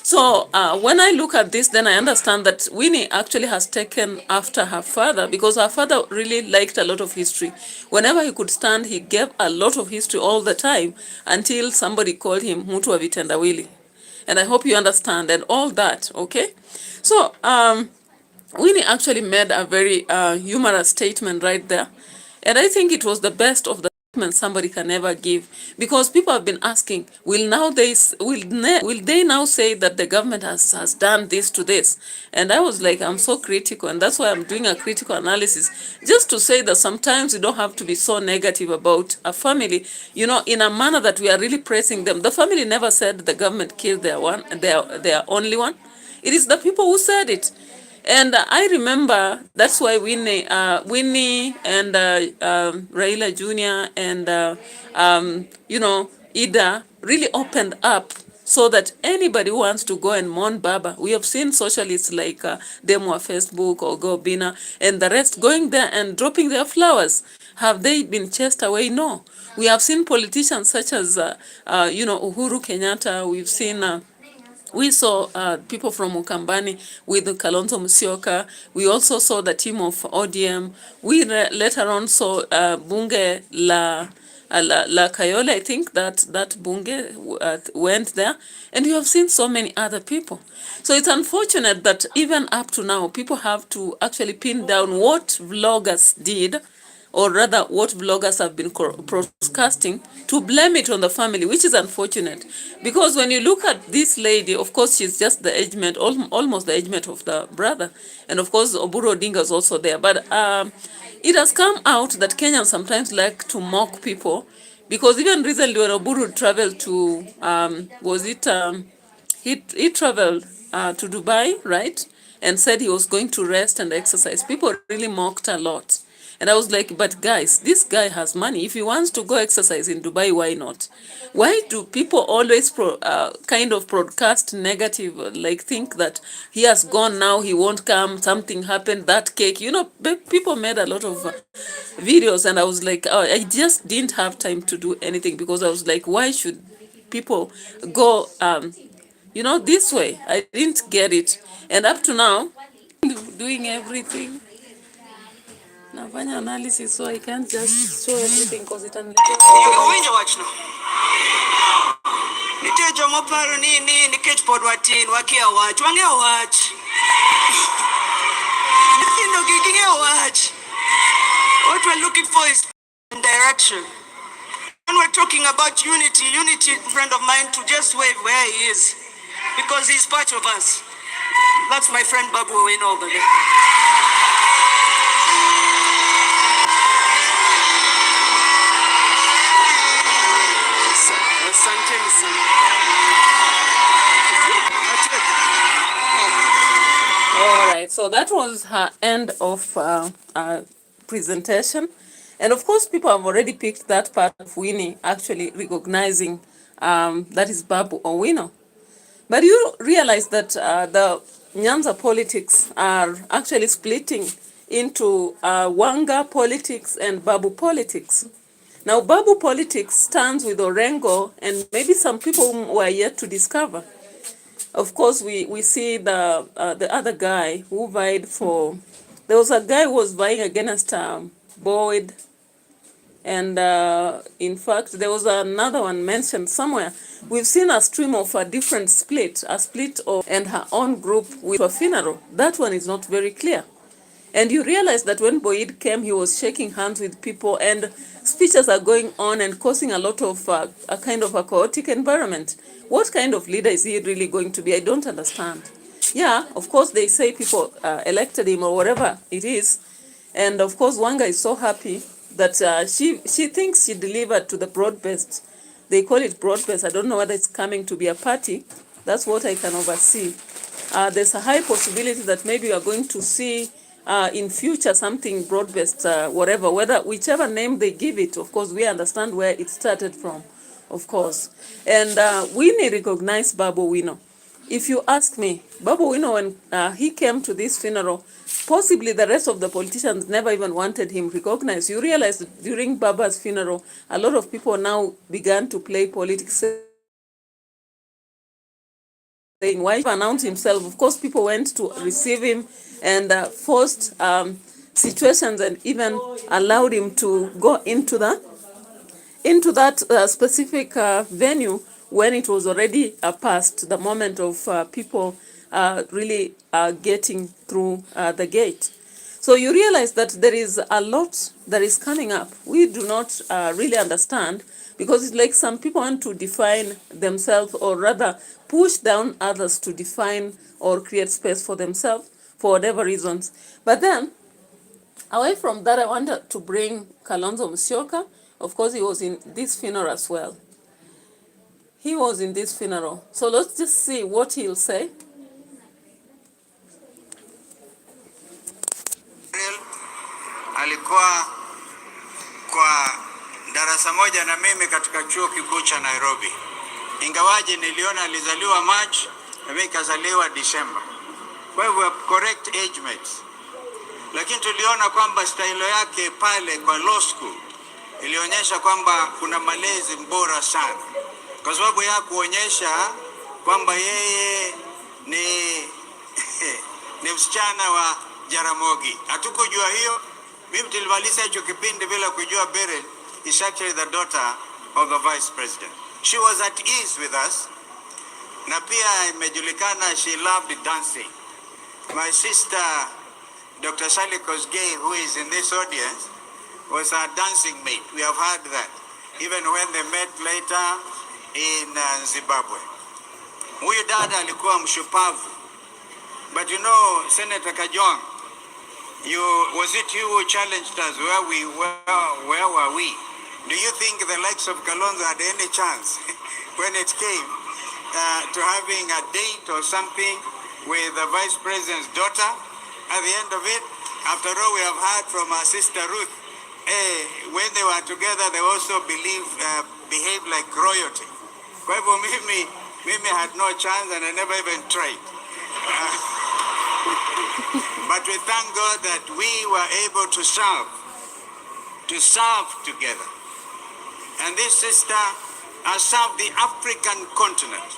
So when I look at this, then I understand that Winnie actually has taken after her father because her father really liked a lot of history. Whenever he could stand, he gave a lot of history all the time until somebody called him Mutu wa Vitendawili. And I hope you understand and all that, okay? So, Winnie actually made a very humorous statement right there. And I think it was the best of the statements somebody can ever give. Because people have been asking, will they now say that the government has done this to this? And I was like, I'm so critical. And that's why I'm doing a critical analysis. Just to say that sometimes you don't have to be so negative about a family, you know, in a manner that we are really praising them. The family never said the government killed their only one. It is the people who said it. And I remember that's why Winnie and Raila Jr. and, you know, Ida really opened up so that anybody who wants to go and mourn Baba, we have seen socialists like Demo Facebook or Gobina and the rest going there and dropping their flowers. Have they been chased away? No. We have seen politicians such as, you know, Uhuru Kenyatta. We've seen... we saw people from Ukambani with Kalonzo Musyoka. We also saw the team of ODM. We later on saw Bunge la Kayole, I think that Bunge went there. And you have seen so many other people. So it's unfortunate that even up to now, people have to actually pin down what vloggers did, or rather what vloggers have been broadcasting, to blame it on the family, which is unfortunate. Because when you look at this lady, of course, she's just the age mate, almost the age mate of the brother. And of course, Oburu Odinga is also there. But it has come out that Kenyans sometimes like to mock people. Because even recently when Oburu traveled to, he traveled to Dubai, right? And said he was going to rest and exercise. People really mocked a lot. And I was like, but guys, this guy has money. If he wants to go exercise in Dubai, why not? Why do people always kind of broadcast negative, like think that he has gone now, he won't come, something happened, that cake. You know, people made a lot of videos and I was like, oh, I just didn't have time to do anything because I was like, why should people go, you know, this way? I didn't get it. And up to now, doing everything. nafanya analysis, so I can't just show everything because it can. Winjo wachno. Nitie joma paro ni nikech pod watin wakia wach, wang'eyo wach. Nyithindo gi ging'eyo wach. What we're looking for is direction. When we're talking about unity, friend of mine to just wave where he is, because he's part of us. That's my friend BABU in over there. All right, so that was her end of presentation. And of course, people have already picked that part of Winnie actually recognizing that is Babu or Wino. But you realize that the Nyanza politics are actually splitting into Wanga politics and Babu politics. Now, Babu politics stands with Orengo and maybe some people who are yet to discover. Of course, we see the other guy who vied for. There was a guy who was vying against Boyd, and in fact, there was another one mentioned somewhere. We've seen a stream of a different split, a split of and her own group with a funeral. That one is not very clear. And you realize that when Boyd came, he was shaking hands with people, and speeches are going on and causing a lot of a kind of a chaotic environment. What kind of leader is he really going to be? I don't understand. Yeah, of course, they say people elected him or whatever it is. And of course, Wanga is so happy that she thinks she delivered to the broad-based. They call it broad-based. I don't know whether it's coming to be a party. That's what I can oversee. There's a high possibility that maybe we are going to see in future something broad-based, whichever name they give it. Of course, we understand where it started from, of course. And Winnie recognized Babu Wino. If you ask me, Babu Wino, when he came to this funeral, possibly the rest of the politicians never even wanted him recognized. You realize that during Baba's funeral, a lot of people now began to play politics, saying why he announced himself. Of course, people went to receive him and forced situations and even allowed him to go into that specific venue when it was already past the moment of people really getting through the gate. So you realize that there is a lot that is coming up. We do not really understand, because it's like some people want to define themselves, or rather push down others to define or create space for themselves for whatever reasons. But then, away from that, I wanted to bring Kalonzo Musyoka. Of course, he was in this funeral as well. He was in this funeral. So let's just see what he'll say. Beryl alikuwa kwa darasa moja na mimi katika chuo kikuu cha Nairobi. Ingawaje niliona alizaliwa March na mimi kazaliwa December. Kwa hivyo correct age mates. Lakini tuliona kwamba style yake pale kwa law school ilionyesha kwamba kuna malezi bora sana. Kwa sababu ya kuonyesha kwamba yeye ni msichana wa Jaramogi. Hatukujua hiyo. Mimi tulimaliza hicho kipindi bila kujua Beryl is actually the daughter of the vice president. She was at ease with us. Na pia imejulikana she loved dancing. My sister, Dr. Sally Kosgei, who is in this audience, was a dancing mate. We have heard that. Even when they met later in Zimbabwe. Huyu dada alikuwa mshupavu. But you know, Senator Kajwang, was it you who challenged us? Where were we? Do you think the likes of Kalonzo had any chance when it came to having a date or something with the vice president's daughter? At the end of it, after all, we have heard from our sister Ruth, when they were together, they also behaved like royalty. Kwa hivyo mimi had no chance and I never even tried. But we thank God that we were able to serve together. And this sister has served the African continent.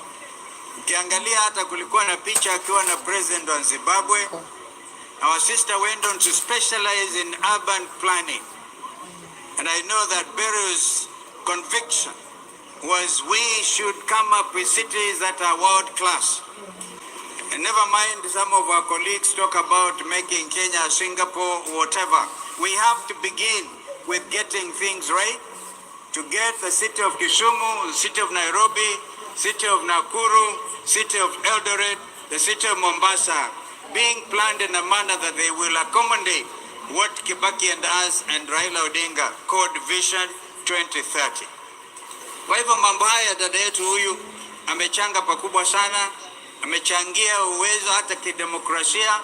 Ukiangalia hata kulikuwa na picha akiwa na president wa Zimbabwe, Our sister went on to specialize in urban planning. And I know that Beryl's conviction was we should come up with cities that are world class. And never mind, some of our colleagues talk about making Kenya, Singapore, whatever. We have to begin with getting things right to get the city of Kisumu, the city of Nairobi, city of Nakuru, city of Eldoret, the city of Mombasa, being planned in a manner that they will accommodate what Kibaki and us and Raila Odinga called Vision 2030. Kwa hivyo mambo haya dada yetu huyu amechanga pakubwa sana, amechangia uwezo hata kidemokrasia.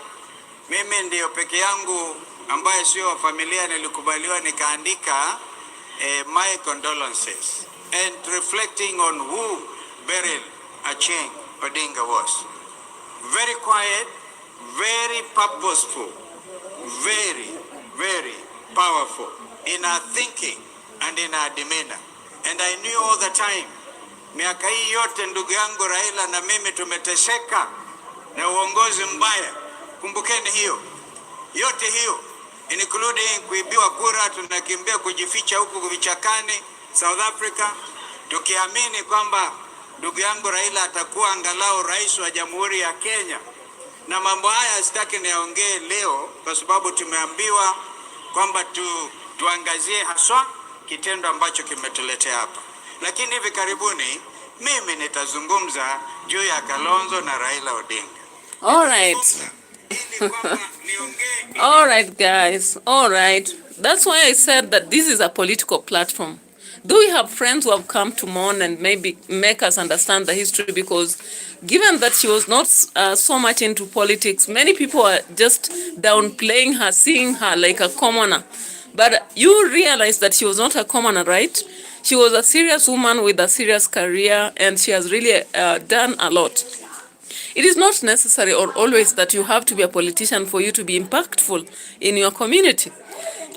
Mimi ndio peke yangu ambaye sio wa familia nilikubaliwa nikaandika my condolences and reflecting on who Beryl Achieng Odinga was. Very quiet, very purposeful, very, very powerful in our thinking and in our demeanor. And I knew all the time, miaka hii yote ndugu yangu Raila na mimi tumeteseka na uongozi mbaya. Kumbukeni hiyo. Yote hiyo, including kuibiwa kura, tunakimbia kujificha huku vichakani South Africa, tukiamini kwamba ndugu yangu Raila atakuwa angalau rais wa Jamhuri ya Kenya. Na mambo haya sitaki niongee leo kwa sababu tumeambiwa kwamba tuangazie haswa kitendo ambacho kimetuletea hapa. Lakini hivi karibuni mimi nitazungumza juu ya Kalonzo na Raila Odinga. All right. All right, guys. All right. That's why I said that this is a political platform. Do we have friends who have come to mourn and maybe make us understand the history? Because given that she was not so much into politics, many people are just downplaying her, seeing her like a commoner. But you realize that she was not a commoner, right? She was a serious woman with a serious career, and she has really done a lot. It is not necessary or always that you have to be a politician for you to be impactful in your community.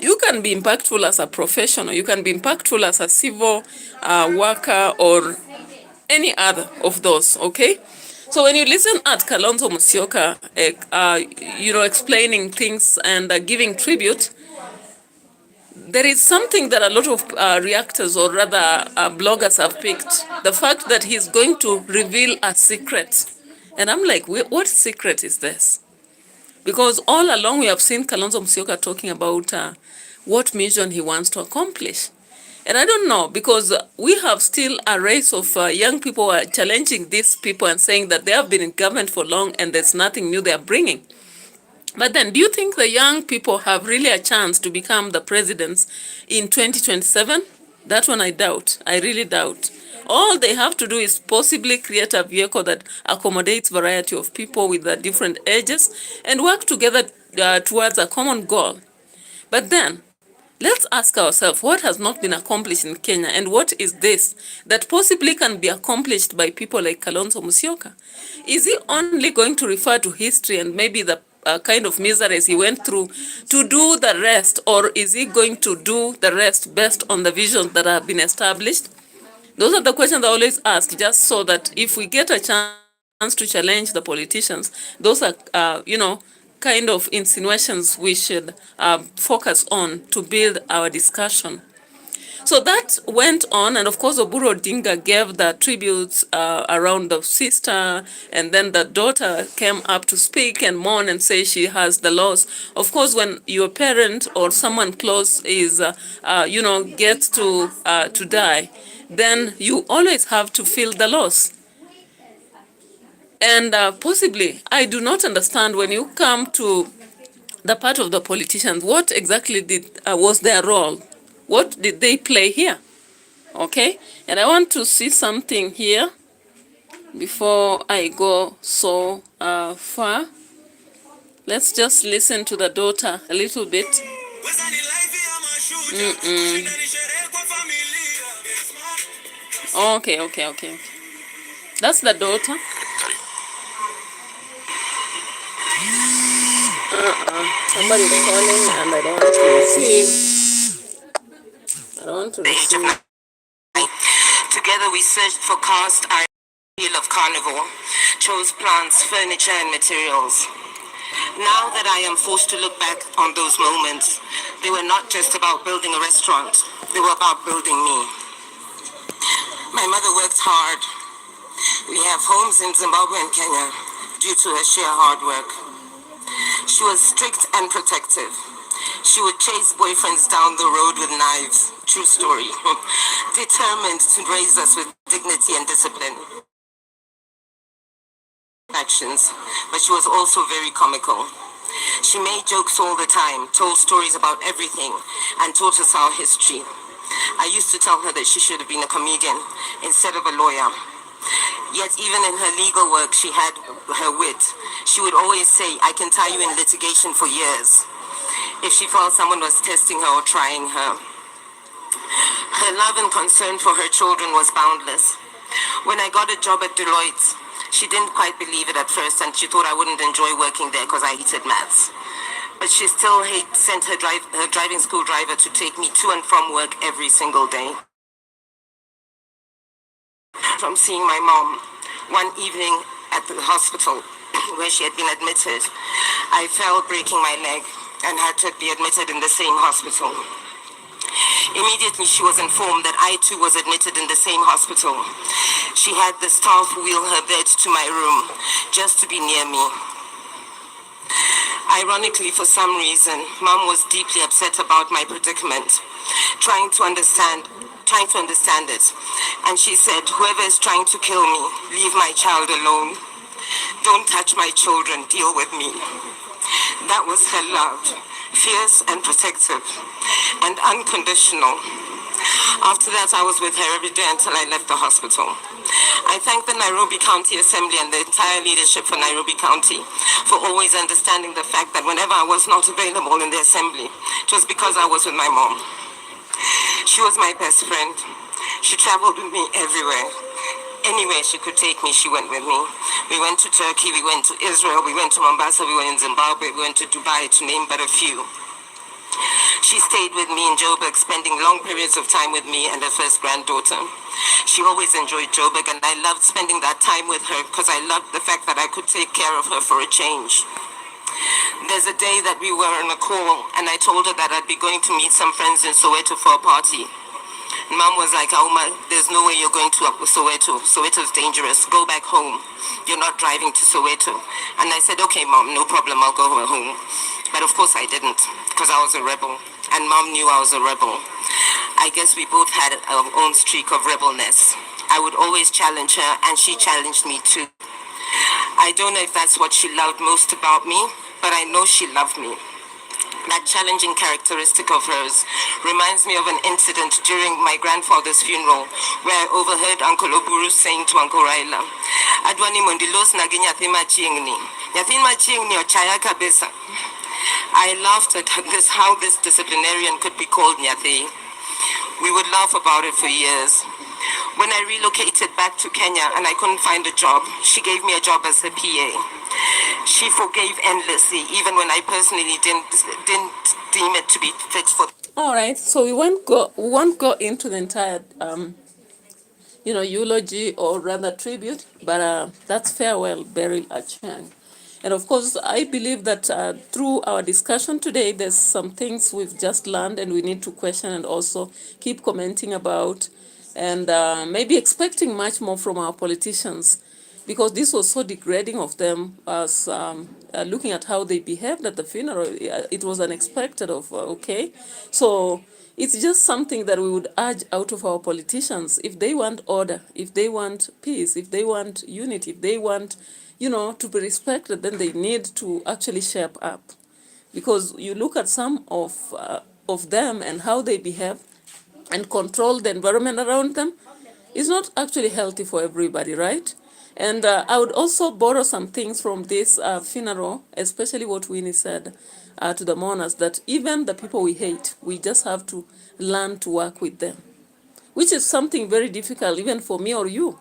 You can be impactful as a professional. You can be impactful as a civil worker or any other of those, okay? So when you listen at Kalonzo Musyoka, explaining things and giving tribute, there is something that a lot of reactors or rather bloggers have picked. The fact that he's going to reveal a secret. And I'm like, what secret is this? Because all along we have seen Kalonzo Musyoka talking about what mission he wants to accomplish. And I don't know, because we have still a race of young people who are challenging these people and saying that they have been in government for long and there's nothing new they are bringing. But then, do you think the young people have really a chance to become the presidents in 2027? That one I doubt. I really doubt. All they have to do is possibly create a vehicle that accommodates variety of people with different ages and work together towards a common goal. But then, let's ask ourselves, what has not been accomplished in Kenya, and what is this that possibly can be accomplished by people like Kalonzo Musyoka? Is he only going to refer to history and maybe the kind of miseries he went through to do the rest, or is he going to do the rest based on the visions that have been established? Those are the questions I always ask, just so that if we get a chance to challenge the politicians, those are, kind of insinuations we should focus on to build our discussion. So that went on, and of course Oburu Odinga gave the tributes around the sister, and then the daughter came up to speak and mourn and say she has the loss. Of course, when your parent or someone close is, gets to die, then you always have to feel the loss. And possibly, I do not understand when you come to the part of the politicians, what exactly was their role? What did they play here? Okay, and I want to see something here before I go so far. Let's just listen to the daughter a little bit. Okay. That's the daughter. Somebody's calling and I don't want to receive. Together we searched for cast iron of carnivore, chose plants, furniture and materials. Now that I am forced to look back on those moments, they were not just about building a restaurant, they were about building me. My mother worked hard. We have homes in Zimbabwe and Kenya due to her sheer hard work. She was strict and protective. She would chase boyfriends down the road with knives. True story. Determined to raise us with dignity and discipline. Actions, but she was also very comical. She made jokes all the time, told stories about everything, and taught us our history. I used to tell her that she should have been a comedian instead of a lawyer. Yet even in her legal work, she had her wit. She would always say, I can tie you in litigation for years, if she felt someone was testing her or trying her. Her love and concern for her children was boundless. When I got a job at Deloitte, she didn't quite believe it at first, and she thought I wouldn't enjoy working there because I hated maths. But she still sent her driving school driver to take me to and from work every single day. From seeing my mom one evening at the hospital where she had been admitted, I fell breaking my leg and had to be admitted in the same hospital. Immediately she was informed that I too was admitted in the same hospital. She had the staff wheel her bed to my room just to be near me. Ironically, for some reason, Mom was deeply upset about my predicament, trying to understand it. And she said, whoever is trying to kill me, leave my child alone. Don't touch my children, deal with me. That was her love, fierce and protective and unconditional. After that, I was with her every day until I left the hospital. I thank the Nairobi County Assembly and the entire leadership for Nairobi County for always understanding the fact that whenever I was not available in the assembly, it was because I was with my mom. She was my best friend. She traveled with me everywhere. Anywhere she could take me, she went with me. We went to Turkey, we went to Israel, we went to Mombasa, we went in Zimbabwe, we went to Dubai, to name but a few. She stayed with me in Joburg, spending long periods of time with me and her first granddaughter. She always enjoyed Joburg, and I loved spending that time with her because I loved the fact that I could take care of her for a change. There's a day that we were on a call, and I told her that I'd be going to meet some friends in Soweto for a party. Mom was like, Auma, there's no way you're going to Soweto. Soweto's dangerous. Go back home. You're not driving to Soweto. And I said, okay, Mom, no problem. I'll go home. But of course I didn't, because I was a rebel. And Mom knew I was a rebel. I guess we both had our own streak of rebelness. I would always challenge her, and she challenged me too. I don't know if that's what she loved most about me, but I know she loved me. That challenging characteristic of hers reminds me of an incident during my grandfather's funeral where I overheard Uncle Oburu saying to Uncle Raila, Adwani mondilos nagi nyathi Achieng ni. Nyathi Achieng ni ochaya kabisa. I laughed at this, how this disciplinarian could be called Nyathi. We would laugh about it for years. When I relocated back to Kenya and I couldn't find a job, she gave me a job as a PA. She forgave endlessly, even when I personally didn't deem it to be fit for. All right, so we won't go into the entire eulogy or rather tribute, but that's farewell, Beryl Achieng. And of course, I believe that through our discussion today, there's some things we've just learned and we need to question and also keep commenting about, and maybe expecting much more from our politicians, because this was so degrading of them. As looking at how they behaved at the funeral, it was unexpected okay. So it's just something that we would urge out of our politicians. If they want order, if they want peace, if they want unity, if they want to be respected, then they need to actually shape up. Because you look at some of them and how they behave and control the environment around them, it's not actually healthy for everybody, right? And I would also borrow some things from this funeral, especially what Winnie said to the mourners, that even the people we hate, we just have to learn to work with them, which is something very difficult even for me or you.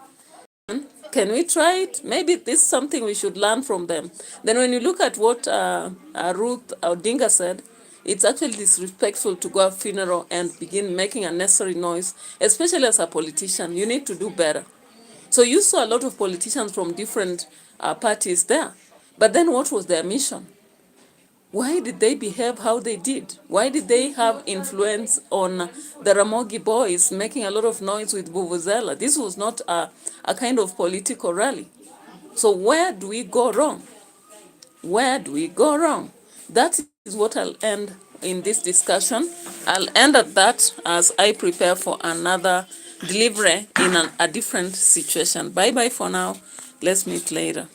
Can we try it? Maybe this is something we should learn from them. Then when you look at what Ruth Odinga said, it's actually disrespectful to go to a funeral and begin making unnecessary noise, especially as a politician. You need to do better. So you saw a lot of politicians from different parties there. But then what was their mission? Why did they behave how they did? Why did they have influence on the Ramogi boys making a lot of noise with Vuvuzela? This was not a kind of political rally. So where do we go wrong? Where do we go wrong? That is what I'll end in this discussion. I'll end at that as I prepare for another delivery in a different situation. Bye-bye for now. Let's meet later.